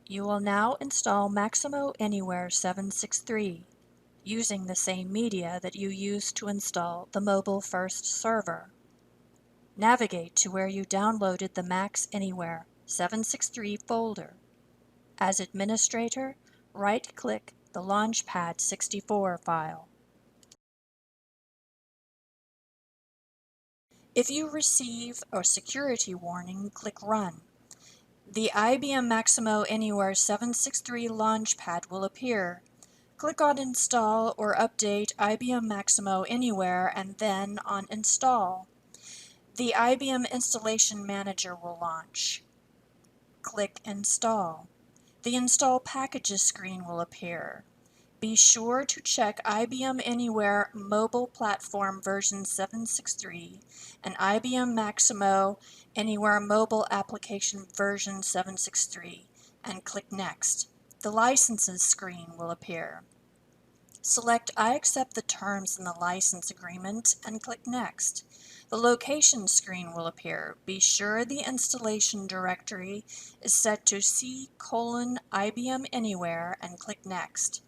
You will now install Maximo Anywhere 763 using the same media that you used to install the Mobilefirst server. Navigate to where you downloaded the Max Anywhere 763 folder. As administrator, right-click the Launchpad 64 file. If you receive a security warning, click Run. The IBM Maximo Anywhere 763 Launchpad will appear. Click on Install or Update IBM Maximo Anywhere and then on Install. The IBM Installation Manager will launch. Click Install. The Install Packages screen will appear. Be sure to check IBM Anywhere Mobile Platform version 763 and IBM Maximo Anywhere Mobile Application version 763 and click Next. The Licenses screen will appear. Select I accept the terms in the license agreement and click Next. The Location screen will appear. Be sure the installation directory is set to C:IBM Anywhere and click Next.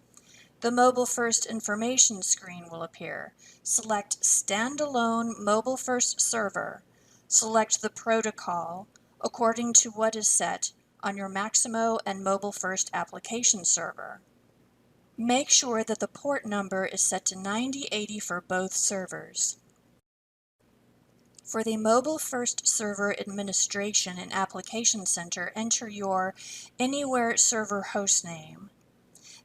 The Mobilefirst information screen will appear. Select Standalone Mobilefirst Server. Select the protocol according to what is set on your Maximo and Mobilefirst application server. Make sure that the port number is set to 9080 for both servers. For the Mobilefirst Server Administration and Application Center, enter your Anywhere server hostname.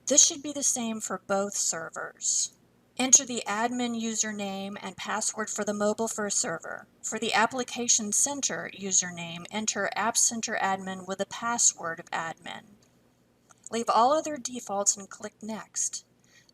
This should be the same for both servers. Enter the admin username and password for the Mobilefirst server. For the Application Center username, enter App Center admin with a password of admin. Leave all other defaults and click Next.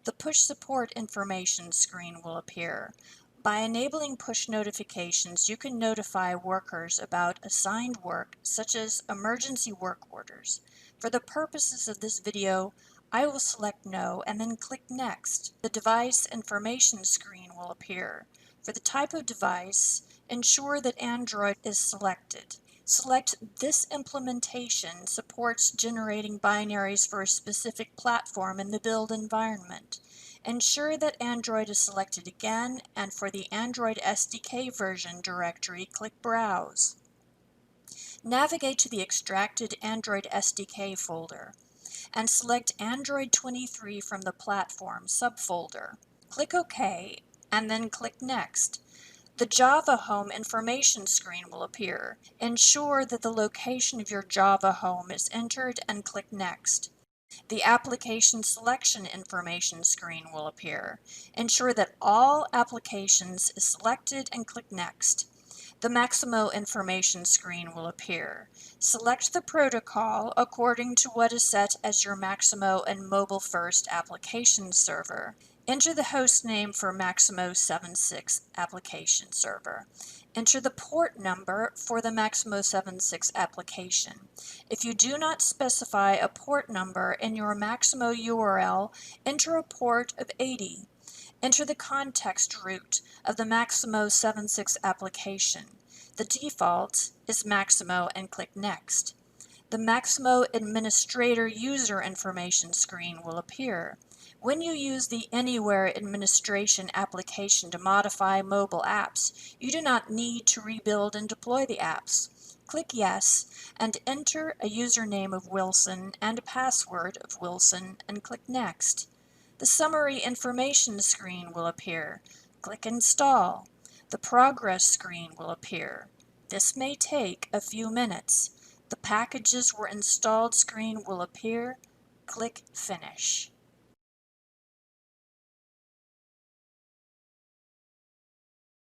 The Push Support information screen will appear. By enabling push notifications, you can notify workers about assigned work, such as emergency work orders. For the purposes of this video, I will select No and then click Next. The device information screen will appear. For the type of device, ensure that Android is selected. Select This implementation supports generating binaries for a specific platform in the build environment. Ensure that Android is selected again, and for the Android SDK version directory, click Browse. Navigate to the extracted Android SDK folder and select Android 23 from the Platform subfolder. Click OK and then click Next. The Java Home information screen will appear. Ensure that the location of your Java Home is entered and click Next. The Application Selection information screen will appear. Ensure that all applications is selected and click Next. The Maximo information screen will appear. Select the protocol according to what is set as your Maximo and Mobilefirst application server. Enter the host name for Maximo 76 application server. Enter the port number for the Maximo 76 application. If you do not specify a port number in your Maximo URL, enter a port of 80. Enter the context root of the Maximo 76 application. The default is Maximo and click Next. The Maximo Administrator User Information screen will appear. When you use the Anywhere Administration application to modify mobile apps, you do not need to rebuild and deploy the apps. Click Yes and enter a username of Wilson and a password of Wilson and click Next. The Summary Information screen will appear. Click Install. The Progress screen will appear. This may take a few minutes. The Packages Were Installed screen will appear. Click Finish.